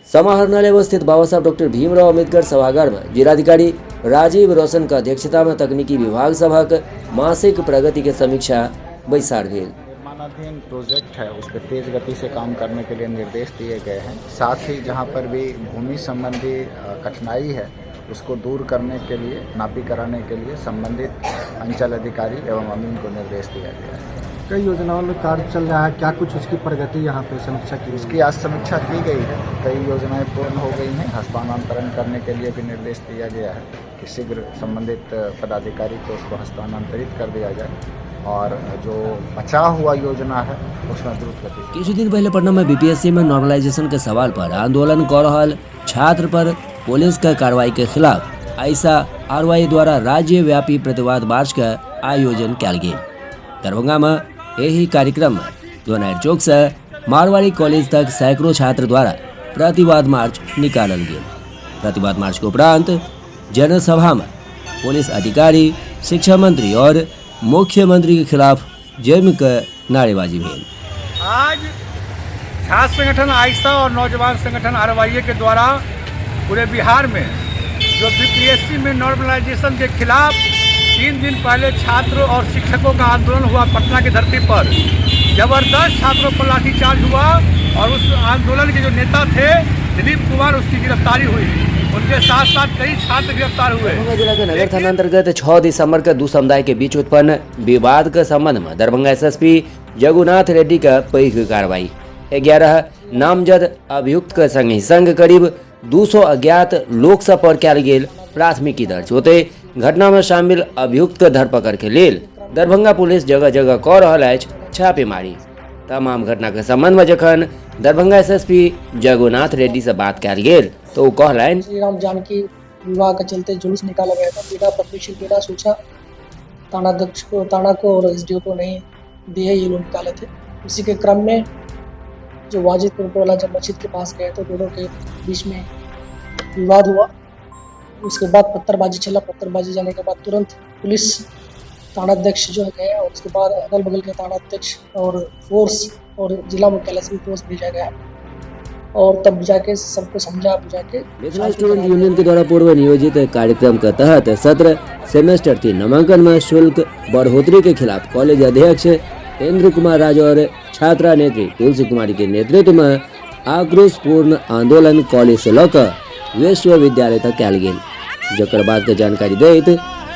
समाहरणालय स्थित बाबा साहब डॉक्टर भीमराव अम्बेडकर सभागार में जिलाधिकारी राजीव रोशन का अध्यक्षता में तकनीकी विभाग सभा मासिक प्रगति के समीक्षा बैसार भेल। निर्माणाधीन प्रोजेक्ट है उस पर तेज गति से काम करने के लिए निर्देश दिए गए हैं। साथ ही जहां पर भी भूमि संबंधी कठिनाई है उसको दूर करने के लिए, नापी कराने के लिए संबंधित अंचल अधिकारी एवं अमीन को निर्देश दिया गया है। कई योजनाओं में कार्य चल रहा है, क्या कुछ उसकी प्रगति यहाँ पे समीक्षा की? इसकी आज समीक्षा की गई है। कई योजनाएं पूर्ण हो गई हैं। हस्तांतरण करने के लिए भी निर्देश दिया गया है कि शीघ्र संबंधित पदाधिकारी को उसको हस्तांतरित कर दिया जाए और जो बचा हुआ योजना है उसमें द्रुत गति से। कुछ दिन पहले पटना में बीपीएससी में नॉर्मलाइजेशन के सवाल पर आंदोलन कर रहल छात्र पर पुलिस के कार्रवाई के खिलाफ आइसा आरवाई द्वारा राज्य व्यापी प्रतिवाद मार्च का आयोजन किया गया। दरभंगा में यही कार्यक्रम में दोनायर चौक से मारवाड़ी कॉलेज तक सैकड़ों छात्र द्वारा प्रतिवाद मार्च निकालल गया। प्रतिवाद मार्च के उपरांत जनसभा में पुलिस अधिकारी, शिक्षा मंत्री और मुख्यमंत्री के खिलाफ जम कर नारेबाजी हुई। आज छात्र संगठन आइसा और नौजवान संगठन आरवाई के द्वारा पूरे बिहार में जो बीपीएससी में नॉर्मलाइजेशन के खिलाफ 3 दिन पहले छात्रों और शिक्षकों का आंदोलन हुआ पटना की धरती पर, जबरदस्त छात्रों पर लाठीचार्ज हुआ और उस आंदोलन के जो नेता थे दिलीप कुमार, उसकी गिरफ्तारी हुई। उनके साथ साथ कई छात्र गिरफ्तार हुए। दरभंगा जिला के नगर थाना अंतर्गत 6 दिसंबर के दो समुदाय के बीच उत्पन्न विवाद के संबंध में दरभंगा एसएसपी जगुनाथ रेड्डी का पैघ कार्रवाई। 11 नामजद अभियुक्त के संग ही संग करीब 200 अज्ञात लोक सब पर कयल गेल प्राथमिकी दर्ज होते घटना में शामिल अभियुक्त के धरपकड़ के लेल दरभंगा पुलिस जगह जगह कऽ रहल अछि छापेमारी। तमाम घटना के संबंध में जखन दरभंगा एसएसपी जगुनाथ रेड्डी से बात कयल गेल तो कहलनि, श्री राम जानकी विवाह के चलते जुलूस निकाला गया था। बिना परमिशन, बिना सूचना थाना को और एसडीओ को नहीं दिए ये लोग निकाले थे। इसी के क्रम में जो वाजिदपुर टोला जब मस्जिद के पास गए तो दोनों के बीच में विवाद हुआ। उसके बाद पत्थरबाजी चला। पत्थरबाजी जाने के बाद तुरंत पुलिस थानाध्यक्ष जो है गया और उसके बाद अगल बगल के थानाध्यक्ष और फोर्स और जिला मुख्यालय से फोर्स भेजा गया और तब जाके सबको समझा बुझा के मिथिला स्टूडेंट यूनियन के द्वारा पूर्व नियोजित कार्यक्रम के तहत सत्र सेमेस्टर 3 नामांकन में शुल्क बढ़ोतरी के खिलाफ कॉलेज अध्यक्ष इंद्र कुमार राज और छात्रा नेत्री तुलसी कुमारी के नेतृत्व में आक्रोशपूर्ण आंदोलन कॉलेज से लौकर विश्वविद्यालय तक कयल गेल। जकर बाद के जानकारी दैत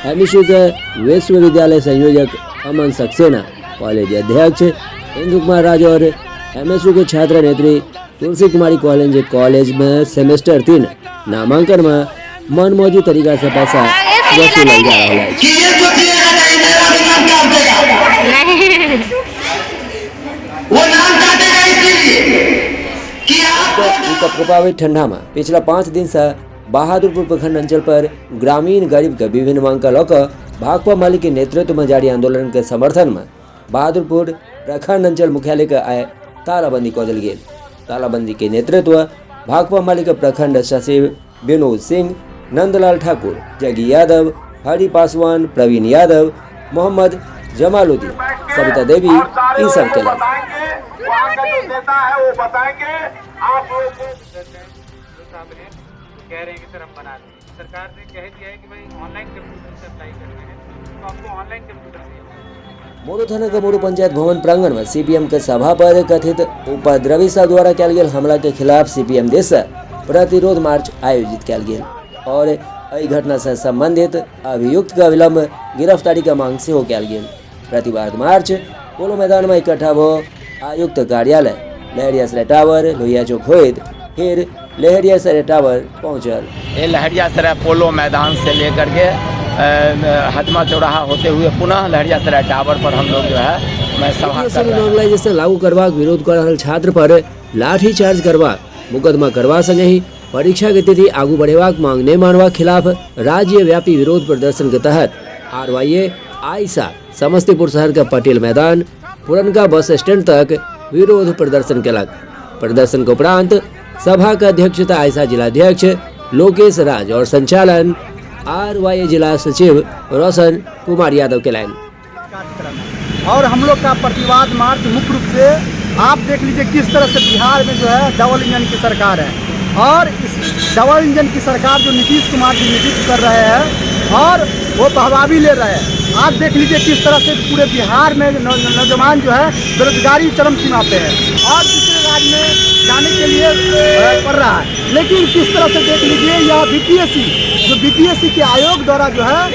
एमएसयू के विश्वविद्यालय संयोजक अमन सक्सेना, कॉलेज अध्यक्ष इंद्र कुमार राज और एमएसयू के छात्रा नेत्री तुलसी कुमारी कॉलेज में सेमेस्टर 3 नामांकन में मनमौजी तरीका से पैसा वसूल जा रहा है। प्रभावित ठंडा में पिछला 5 दिन से बहादुरपुर प्रखंड अंचल पर ग्रामीण गरीब के विभिन्न मांग का लौकर भाकपा मालिक के नेतृत्व में जारी आंदोलन के समर्थन में बहादुरपुर प्रखंड अंचल मुख्यालय का आय तालाबंदी कऽ देल गेल। तालाबंदी के नेतृत्व भाकपा मालिक प्रखंड सचिव विनोद सिंह, नंदलाल ठाकुर, जगी यादव, हरि पासवान, प्रवीण यादव, मोहम्मद जमालुद्दीन, सविता देवी इन सब के कह रहे हैं कि सर हम बना दें। सरकार ने कह दिया है कि भाई ऑनलाइन कंप्यूटर से अप्लाई करना है तो आपको ऑनलाइन कंप्यूटर से। मोरू थाना के मोरू पंचायत भवन प्रांगण में सीपीएम के सभा पर कथित उपद्रवी सब द्वारा कयल गेल हमला के खिलाफ सीपीएम दिस प्रतिरोध मार्च आयोजित कयल गेल और एहि घटना से संबंधित अभियुक्त के अविलंब गिरफ्तारी का मांग सेहो कयल गेल। प्रतिवाद मार्च पोलो मैदान में इकट्ठा भ आयुक्त कार्यालय, लहरियासराय टावर, लोहिया चौक होइत फिर लहरियासराय टावर पहुंचल। ये लहरियासराय पोलो मैदान से लेकर के हजमा चौराहा होते हुए पुनः लहरियासराय टावर पर हम लोग जो है मैं सभा कर रहे हैं। नॉर्मलाइजेशन लागू करबाक विरोध कर रहल छात्र पर लाठीचार्ज करवा मुकदमा करवा संगे ही परीक्षा के तिथि आगू बढ़ेबाक मांग नहीं मानवा खिलाफ राज्य व्यापी विरोध प्रदर्शन के तहत आरवाई आइसा समस्तीपुर शहर के पटेल मैदान पुरनका बस स्टैंड तक विरोध प्रदर्शन केलक। प्रदर्शन के उपरांत सभा का अध्यक्षता आइसा जिलाध्यक्ष लोकेश राज और संचालन आरवाई जिला सचिव रोशन कुमार यादव के लाइन। और हम लोग का प्रतिवाद मार्च मुख्य रूप से आप देख लीजिए किस तरह से बिहार में जो है डबल इंजन की सरकार है, और इस डबल इंजन की सरकार जो नीतीश कुमार जी नेतृत्व कर रहे हैं और वो बहवावी ले रहे हैं। आप देख लीजिए किस तरह से पूरे बिहार में नौजवान जो है बेरोजगारी चरम सीमा पे है और दूसरे राज्य में जाने के लिए पड़ रहा है। लेकिन किस तरह से देख लीजिए यह बीपीएससी के आयोग द्वारा जो है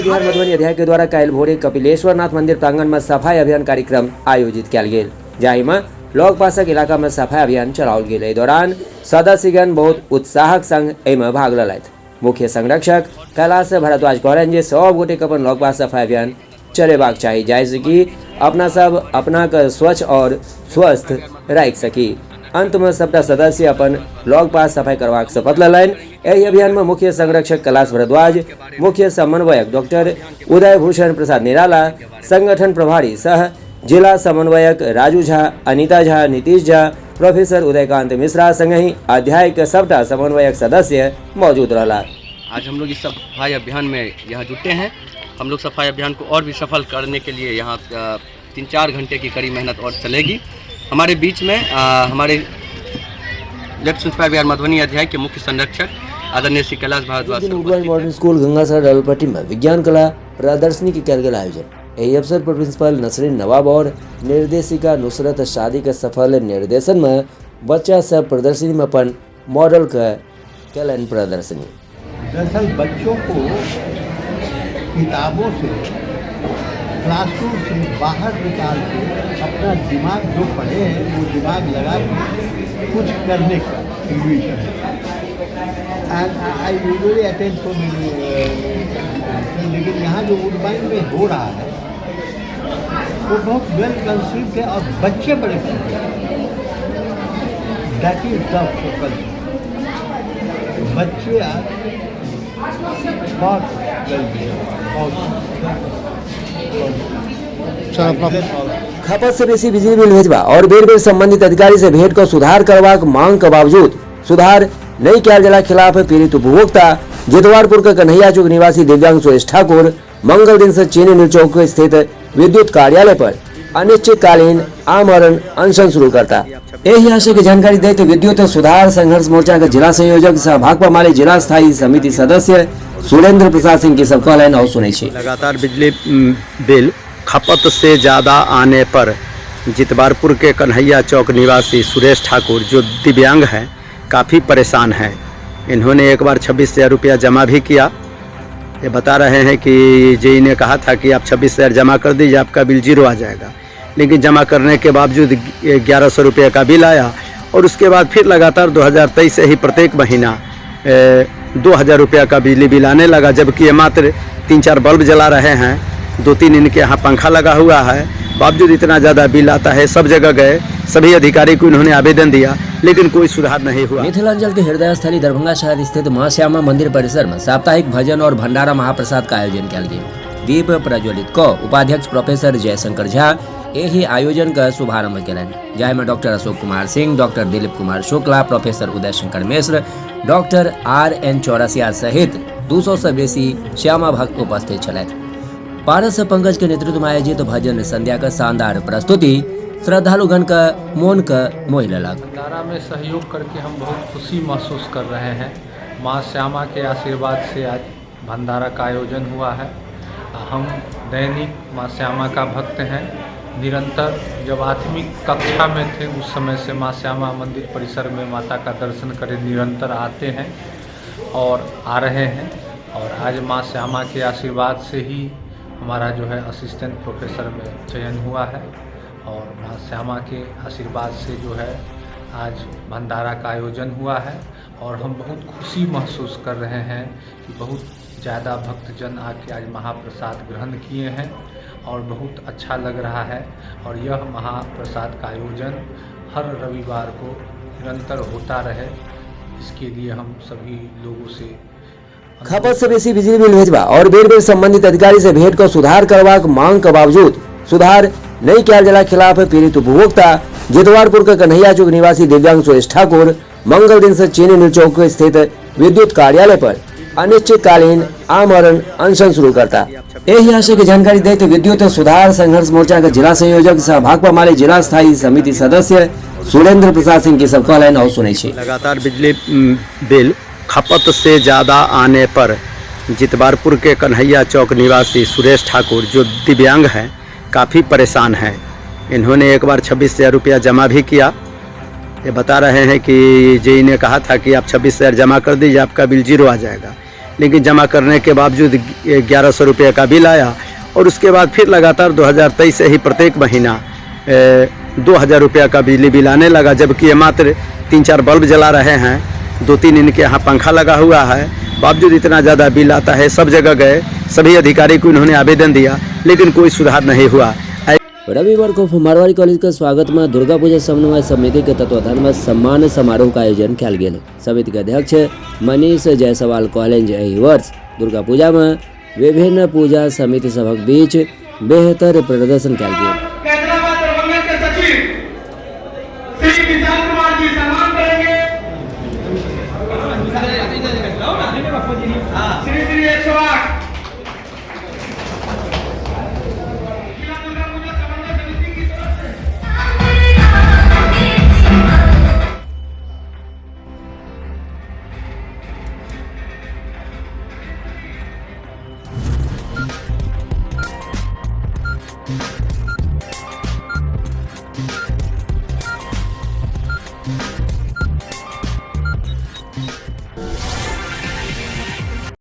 बिहार मधुबनी अध्याय के द्वारा काल्हि भोरे कपिलेश्वर नाथ मंदिर प्रांगण में सफाई अभियान कार्यक्रम आयोजित कयल गेल, जाहि में लग पासक इलाका में सफाई अभियान चलाओल गेल। एहि दौरान सदस्यगण बहुत उत्साहक संग एहिमे भाग लेलथि। मुख्य संरक्षक कैलाश भारद्वाज कहलनि जे सब गोटे अपन लग पास सफाई अभियान चलेबाक चाही, जाहिसे कि अपना सब अपना के स्वच्छ और स्वस्थ राखि सकी। अंत में सबटा सदस्य अपन लग पास सफाई करबाक शपथ लेलनि। एहि अभियान में मुख्य संरक्षक कैलाश भारद्वाज, मुख्य समन्वयक डॉक्टर उदय भूषण प्रसाद निराला, संगठन प्रभारी सह जिला समन्वयक राजू झा, अनिता झा, नीतीश झा, प्रोफेसर उदयकांत मिश्रा संगहि अध्याय के सबटा समन्वयक सदस्य मौजूद रहा। आज हम लोग इस सफाई अभियान में यहाँ जुटे हैं। हम लोग सफाई अभियान को और भी सफल करने के लिए यहाँ 3-4 घंटे की कड़ी मेहनत और चलेगी। हमारे बीच में हमारे लक्ष्य सफाई अभियान मधुबनी अध्याय के मुख्य संरक्षक आदरणीय श्री कैलाश भारद्वाज मॉडर्न स्कूल गंगासर डबलपट्टी में विज्ञान कला प्रदर्शनी के कयल गेल आयोजन। एहि अवसर पर प्रिंसिपल नसरीन नवाब और निर्देशिका नुसरत शादी के सफल निर्देशन में बच्चा सब प्रदर्शनी में अपन मॉडल के कलन प्रदर्शनी। दरअसल बच्चों को किताबों से, क्लासरूम से बाहर निकाल के अपना दिमाग जो पढ़े हैं वो दिमाग लगा के कुछ करने का इल्यूशन है। And I usually attend so many, लेकिन यहाँ जो वुडबाइन में हो रहा है वो बहुत वेल कंसीव्ड है और बच्चे बड़े खुश हैं। That is the focus. बच्चे बहुत खपत से बेसी बिजली बिल भेजबा और बेर बेर संबंधित अधिकारी से भेंट कर सुधार करबाक मांग के बावजूद सुधार नहीं किया गेला खिलाफ पीड़ित उपभोक्ता जितवारपुर के कन्हैया चौक निवासी दिव्यांग सुरेश ठाकुर मंगल दिन से चीनी मिल चौक स्थित विद्युत कार्यालय पर अनिश्चितकालीन आमरण अनशन शुरू करता। यही आशय की जानकारी देते विद्युत सुधार संघर्ष मोर्चा के जिला संयोजक सह भाकपा माले जिला स्थायी समिति सदस्य सुरेंद्र प्रसाद सिंह की सब कहलन और सुने छी। लगातार बिजली बिल खपत से ज़्यादा आने पर जितवारपुर के कन्हैया चौक निवासी सुरेश ठाकुर जो दिव्यांग हैं काफ़ी परेशान हैं। इन्होंने एक बार 26,000 रुपया जमा भी किया। ये बता रहे हैं कि जेई ने कहा था कि आप 26,000 जमा कर दीजिए, आपका बिल 0 आ जाएगा, लेकिन जमा करने के बावजूद 1100 रुपये का बिल आया और उसके बाद फिर लगातार 2023 से ही प्रत्येक महीना 2,000 रुपया का बिजली बिल आने लगा, जबकि ये मात्र 3-4 बल्ब जला रहे हैं, 2-3 इनके यहाँ पंखा लगा हुआ है, बावजूद इतना ज़्यादा बिल आता है। सब जगह गए, सभी अधिकारी को इन्होंने आवेदन दिया, लेकिन कोई सुधार नहीं हुआ। मिथिलांचल के हृदय स्थली दरभंगा शहर स्थित मां श्यामा मंदिर परिसर में साप्ताहिक भजन और भंडारा महाप्रसाद का आयोजन किया गया। दीप प्रज्वलित को उपाध्यक्ष प्रोफेसर जयशंकर झा यही आयोजन का शुभारंभ कयलनि, जाहि में doctor Ashok Kumar Singh, doctor Dilip Kumar Shukla, professor Uday Shankar Mishra, doctor RN Chaurasia सहित 200 से बेसी श्यामा भक्त उपस्थित छलथि। पारस पंकज के नेतृत्व में आयोजित भजन संध्या का शानदार प्रस्तुति श्रद्धालुगण का मन का मोह लेलक। भंडारा में सहयोग करके हम बहुत खुशी महसूस कर रहे हैं। माँ श्यामा के आशीर्वाद से आज भंडारा का आयोजन हुआ है। हम दैनिक माँ श्यामा का भक्त हैं। निरंतर जब 8वीं कक्षा में थे उस समय से माँ श्यामा मंदिर परिसर में माता का दर्शन करने निरंतर आते हैं और आ रहे हैं। और आज माँ श्यामा के आशीर्वाद से ही हमारा जो है असिस्टेंट प्रोफेसर में चयन हुआ है और माँ श्यामा के आशीर्वाद से जो है आज भंडारा का आयोजन हुआ है और हम बहुत खुशी महसूस कर रहे हैं कि बहुत ज़्यादा भक्तजन आके आज महाप्रसाद ग्रहण किए हैं और बहुत अच्छा लग रहा है। और यह महाप्रसाद का आयोजन हर रविवार को निरंतर होता रहे, इसके लिए हम सभी लोगों से खपत से बेसी बिजली बिल भेजबा और बेर बेर संबंधित अधिकारी से भेंट कर सुधार करबाक मांग के बावजूद सुधार नहीं किया गेला खिलाफ पीड़ित उपभोक्ता जितवारपुर के कन्हैया चौक निवासी दिव्यांग सुरेश ठाकुर मंगल दिन से चीनी मिल चौक स्थित विद्युत कार्यालय पर अनिश्चितकालीन आमरण अनशन शुरू करता। यही आशय की जानकारी देते विद्युत सुधार संघर्ष मोर्चा के जिला संयोजक सह भाकपा माले जिला स्थायी समिति सदस्य सुरेंद्र प्रसाद सिंह की सब कहलन और सुनै छी। लगातार बिजली बिल खपत से ज़्यादा आने पर जितवारपुर के कन्हैया चौक निवासी सुरेश ठाकुर जो दिव्यांग हैं काफ़ी परेशान हैं। इन्होंने एक बार 26,000 रुपया जमा भी किया। ये बता रहे हैं कि जेई ने कहा था कि आप 26,000 जमा कर दीजिए, आपका बिल 0 आ जाएगा, लेकिन जमा करने के बावजूद 1100 रुपये का बिल आया और उसके बाद फिर लगातार 2023 से ही प्रत्येक महीना 2,000 रुपया का बिजली बिल आने लगा, जबकि ये मात्र 3-4 बल्ब जला रहे हैं, 2-3 इनके यहाँ पंखा लगा हुआ है, बावजूद इतना ज़्यादा बिल आता है। सब जगह गए, सभी अधिकारी को इन्होंने आवेदन दिया, लेकिन कोई सुधार नहीं हुआ। रविवार को मारवाड़ी कॉलेज के स्वागत में दुर्गा पूजा समन्वय समिति के तत्वाधान में सम्मान समारोह का आयोजन किया गया। समिति के अध्यक्ष मनीष जायसवाल कॉलेज एहि वर्ष दुर्गा पूजा में विभिन्न पूजा समिति सभक बीच बेहतर प्रदर्शन किया गया। श्री